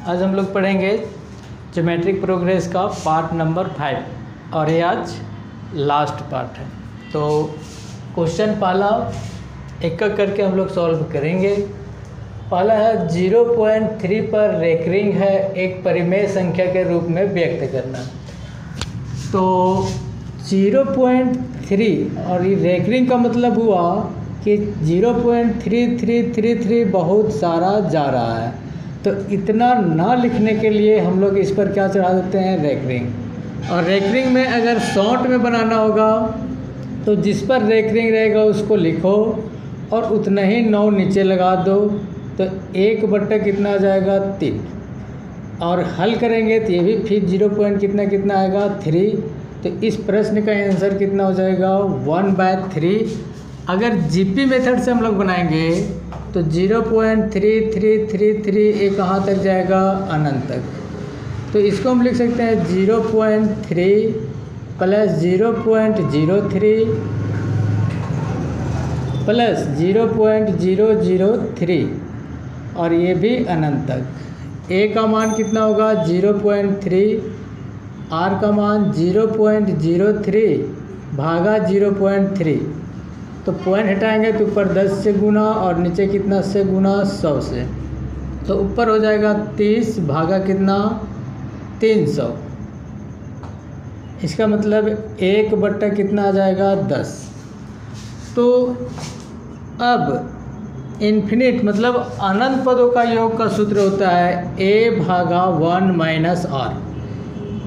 आज हम लोग पढ़ेंगे ज्योमेट्रिक प्रोग्रेस का पार्ट नंबर 5 और ये आज लास्ट पार्ट है। तो क्वेश्चन पहला एक एक करके हम लोग सॉल्व करेंगे। पहला है 0.3 पर रेकरिंग है एक परिमेय संख्या के रूप में व्यक्त करना। तो 0.3 और ये रेकरिंग का मतलब हुआ कि 0.3333 बहुत सारा जा रहा है, तो इतना ना लिखने के लिए हम लोग इस पर क्या चढ़ा देते हैं, रेकरिंग। और रेकरिंग में अगर शॉर्ट में बनाना होगा तो जिस पर रेकरिंग रहेगा उसको लिखो और उतना ही 9 नीचे लगा दो, तो 1 बट्टा कितना आ जाएगा 3। और हल करेंगे तो ये भी फिर 0. कितना आएगा 3। तो इस प्रश्न का आंसर कितना हो जाएगा 1/3। अगर जीपी मेथड से हम लोग बनाएंगे तो 0.3333 ये कहाँ तक जाएगा, अनंत तक। तो इसको हम लिख सकते हैं 0.3 प्लस 0.03 प्लस 0.003 और ये भी अनंत तक। ए का मान कितना होगा 0.3, आर का मान 0.03 भागा 0.3। तो पॉइंट हटाएंगे तो ऊपर 10 से गुना और नीचे कितना से गुना 100 से, तो ऊपर हो जाएगा 30 भागा कितना 300। इसका मतलब 1 बट्टा कितना आ जाएगा 10। तो अब इन्फिनिट मतलब अनंत पदों का योग का सूत्र होता है a भागा 1 माइनस आर।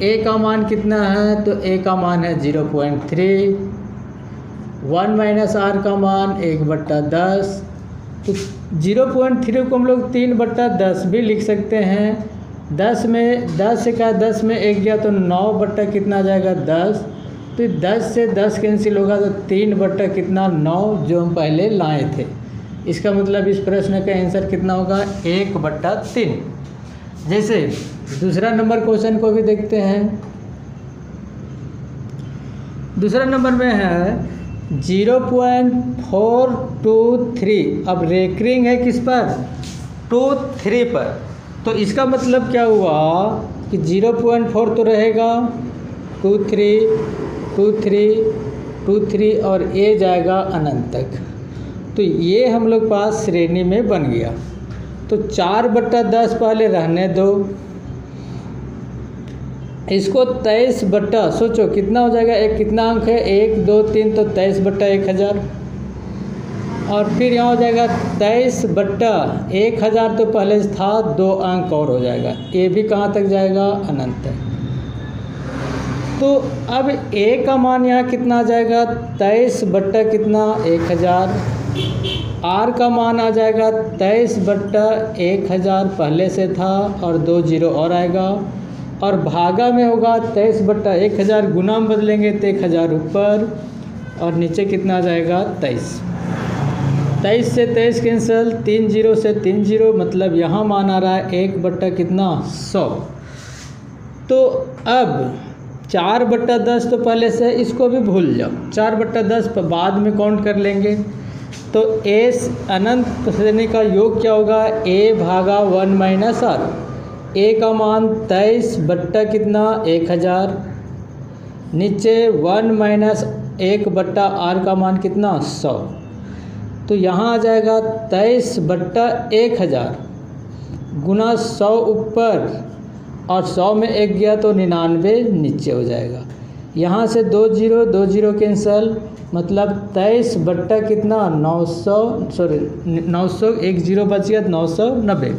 a का मान कितना है, तो a का मान है 0.3, 1 माइनस आर का मान 1/10। तो 0.3 को हम लोग 3/10 भी लिख सकते हैं। 10 में 10 से का 10 में 1 गया तो 9 बट्टा कितना आ जाएगा 10। तो 10 से 10 कैंसिल होगा तो 3 बट्टा कितना 9 जो हम पहले लाए थे। इसका मतलब इस प्रश्न का आंसर कितना होगा 1/3। जैसे दूसरा नंबर क्वेश्चन को भी देखते हैं। दूसरा नंबर में है 0.423। अब रेकरिंग है किस पर, 2-3 पर। तो इसका मतलब क्या हुआ कि 0.4 तो रहेगा 2-3 और ये जाएगा अनंत तक। तो ये हम लोग पास श्रेणी में बन गया। तो 4/10 पहले रहने दो, इसको 23 बट्टा, सोचो कितना हो जाएगा, एक कितना अंक है 1 2 3, तो 23/1000। और फिर यहाँ हो जाएगा 23/1000, तो पहले था 2 अंक और हो जाएगा। ये भी कहाँ तक जाएगा, अनंत तक। तो अब a का मान यहाँ कितना आ जाएगा 23/1000। r का मान आ जाएगा 23/1000 पहले से था और 2 0 और आएगा। और भागा में होगा 23/1000, गुना में बदलेंगे तो 1000 ऊपर और नीचे कितना आ जाएगा 23। 23 से 23 कैंसिल, 3 0 से 3 0, मतलब यहाँ मान आ रहा है 1/100। तो अब 4/10 तो पहले से, इसको भी भूल जाओ, 4/10 पर बाद में काउंट कर लेंगे। तो एस अनंत श्रेणी का योग क्या होगा, a भागा 1 माइनस आर। a का मान 23/1000, नीचे 1 माइनस 1/r का मान कितना 100। तो यहाँ आ जाएगा 23/1000 गुना 100 ऊपर और 100 में 1 गया तो 99 नीचे हो जाएगा। यहाँ से 2 0 कैंसल, मतलब 23 कितना 900, सॉरी 900, 1 0 बच गया 990।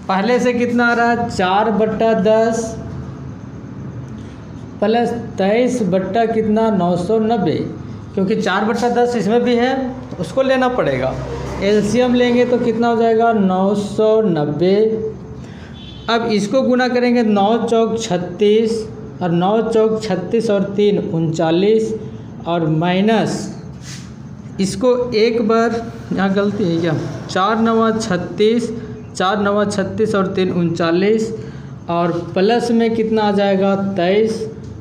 पहले से कितना आ रहा है 4/10 प्लस 23 कितना 990, क्योंकि 4/10 इसमें भी है तो उसको लेना पड़ेगा। एलसीएम लेंगे तो कितना हो जाएगा 990। अब इसको गुना करेंगे 9 चौक 36 और 9 चौक 36 और 3 39 और माइनस इसको एक बार, यहाँ गलती है क्या, 4 9 36, 4 9 36 और 3 39 और प्लस में कितना आ जाएगा 23।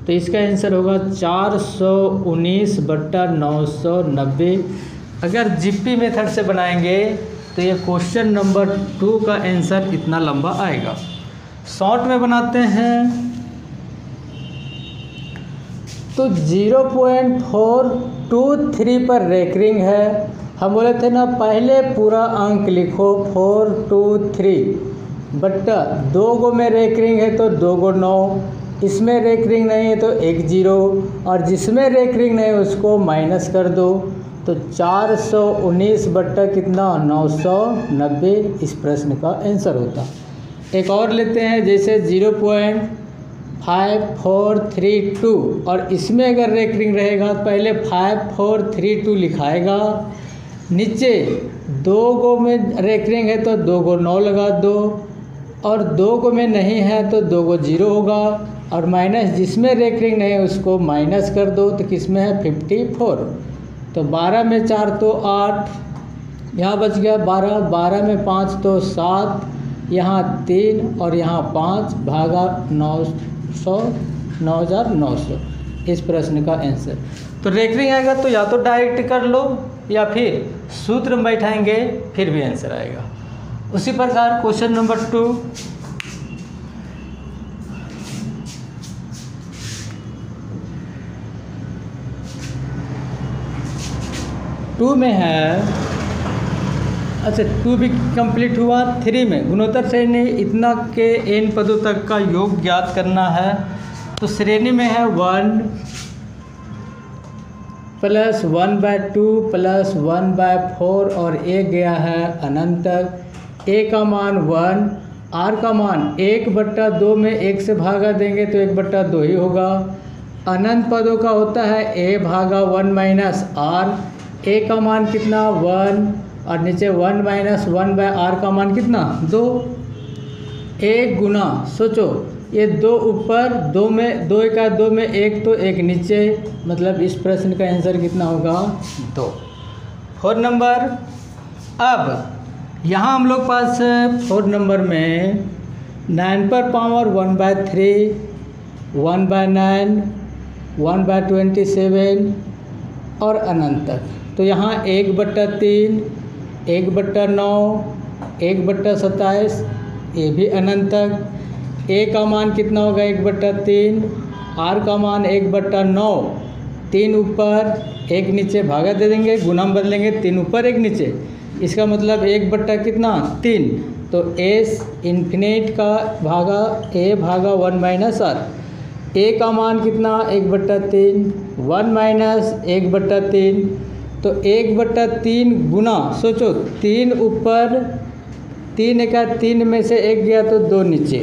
तो इसका आंसर होगा 419/990। अगर जीपी मेथड से बनाएंगे तो ये क्वेश्चन नंबर 2 का आंसर इतना लंबा आएगा। शॉर्ट में बनाते हैं तो 0.423 पर रेकरिंग है। हम बोले थे ना पहले पूरा अंक लिखो 423 बट्टा 2 गो में रेकरिंग है तो 2 गो 9, इसमें रेकरिंग नहीं है तो 1 0 और जिसमें रेकरिंग नहीं है उसको माइनस कर दो तो 419 बट्टा कितना 990 इस प्रश्न का आंसर होता। एक और लेते हैं जैसे 0.5432 और इसमें अगर रेकरिंग रहेगा पहले 5432 लिखाएगा, नीचे 2 गो में रेकरिंग है तो 2 गो 9 लगा दो और 2 गो में नहीं है तो 2 गो 0 होगा और माइनस जिसमें रेकरिंग नहीं है उसको माइनस कर दो तो किसमें है 54। तो 12 में 4 तो 8, यहाँ बच गया 12, 12 में 5 तो 7, यहाँ 3 और यहाँ 5 भागा 9,900 इस प्रश्न का आंसर। तो रेकरिंग आएगा तो या तो डायरेक्ट कर लो या फिर सूत्र में बैठाएंगे फिर भी आंसर आएगा। उसी प्रकार क्वेश्चन नंबर 2 में है, अच्छा 2 भी कंप्लीट हुआ। 3 में गुणोत्तर श्रेणी इतना के n पदों तक का योग ज्ञात करना है। तो श्रेणी में है 1 प्लस 1/2 प्लस 1/4 और a गया है अनंत तक। a का मान 1, r का मान 1/2 में 1 से भागा देंगे तो 1/2 ही होगा। अनंत पदों का होता है a भागा 1 माइनस r, a का मान कितना 1 और नीचे 1 माइनस 1/r का मान कितना 2। 1 गुना सोचो ये 2 ऊपर 2 में 2 का 2 में 1 तो 1 नीचे, मतलब इस प्रश्न का आंसर कितना होगा 2। 4 नंबर, अब यहाँ हम लोग पास 4 नंबर में 9 पर पावर 1/3, 1/9, 1/27 और अनंत तक। तो यहाँ 1/3, 1/9, 1/27, ये भी अनंत तक। a का मान कितना होगा 1/3, r का मान 1/9, 3 ऊपर 1 नीचे भागा दे देंगे, गुना में बदलेंगे 3 ऊपर 1 नीचे, इसका मतलब 1/3। तो s इन्फिनिट का भागा a भागा 1 माइनस r। a का मान कितना 1/3, 1 माइनस 1/3 तो 1/3 गुना सोचो 3 ऊपर 3 का 3 में से 1 गया तो 2 नीचे,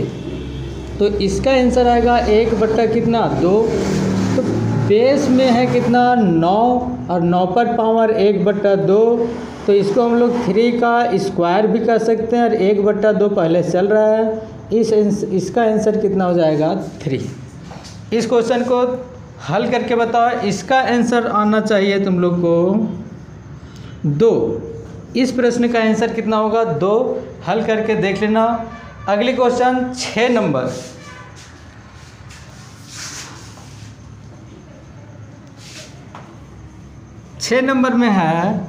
तो इसका आंसर आएगा 1/2। तो बेस में है कितना 9 और 9 पर पावर 1/2, तो इसको हम लोग 3 का स्क्वायर भी कर सकते हैं और 1/2 पहले चल रहा है, इसका आंसर कितना हो जाएगा 3। इस क्वेश्चन को हल करके बताओ, इसका आंसर आना चाहिए तुम लोग को 2। इस प्रश्न का आंसर कितना होगा 2, हल करके देख लेना। अगली क्वेश्चन 6 नंबर, 6 नंबर में है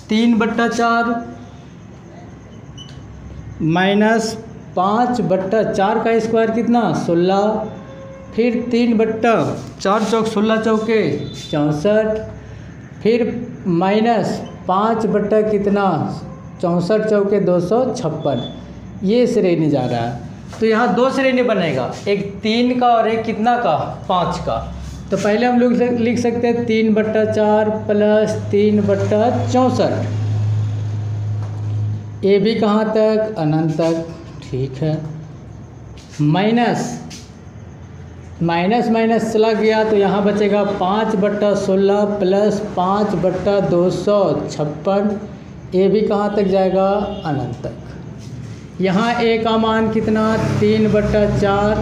3/4 माइनस 5/4 का स्क्वायर कितना 16, फिर 3/4 चौक 16 चौके 64, फिर माइनस 5 कितना 64 चौके 256, ये श्रेणी जा रहा है। तो यहाँ 2 श्रेणी बनेगा, एक 3 का और एक कितना का 5 का। तो पहले हम लोग लिख सकते हैं 3/4 प्लस 3/64, ये भी कहाँ तक अनंत तक, ठीक है। माइनस चला गया तो यहाँ बचेगा 5/16 प्लस 5/256, ये भी कहाँ तक जाएगा अनंत तक। यहाँ a का मान कितना 3/4,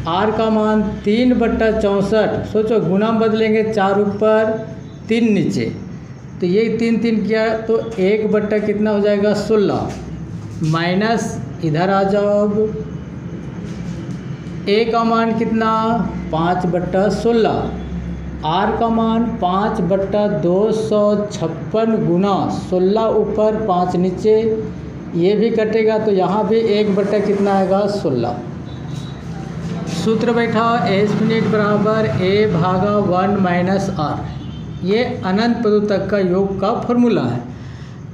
r का मान 3/64, सोचो गुना में बदलेंगे 4 ऊपर 3 नीचे, तो ये 3 किया तो 1 कितना हो जाएगा 16, माइनस इधर आ जाओ, a का मान कितना 5/16, r का मान 5/256 गुना 16 ऊपर 5 नीचे, ये भी कटेगा तो यहाँ भी 1 कितना आएगा 16। सूत्र बैठा A∞ बराबर A/1 - R। ये अनंत पदों तक का योग का फॉर्मूला है।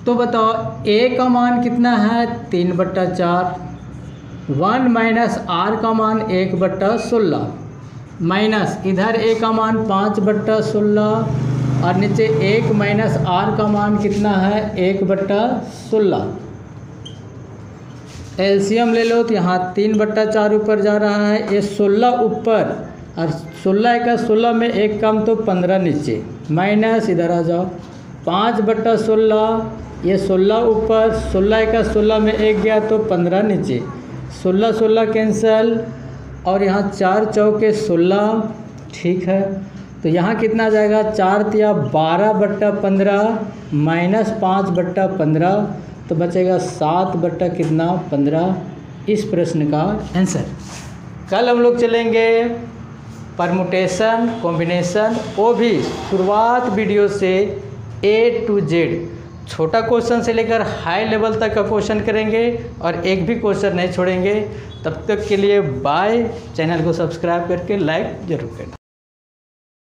तो बताओ A का मान कितना है 3/4, 1 - R का मान 1/16, माइनस इधर A का मान 5/16 और नीचे 1 - R का मान कितना है 1/16। एलसीएम ले लो तो यहाँ 3/4 ऊपर जा रहा है, ये 16 ऊपर और 16 का 16 में 1 कम तो 15 नीचे, माइनस इधर आ जाओ 5/16, ये 16 ऊपर, 16 का 16 में 1 गया तो 15 नीचे, 16 16 कैंसल और यहाँ 4 चौके 16। ठीक है, तो यहाँ कितना जाएगा 4 तिया 12/15 माइनस 5/15 तो बचेगा 7/15। इस प्रश्न का आंसर। कल हम लोग चलेंगे परमुटेशन, कॉम्बिनेशन, वो भी शुरुआत वीडियो से A to Z, छोटा क्वेश्चन से लेकर हाई लेवल तक का क्वेश्चन करेंगे और एक भी क्वेश्चन नहीं छोड़ेंगे। तब तक के लिए बाय। चैनल को सब्सक्राइब करके लाइक जरूर करें।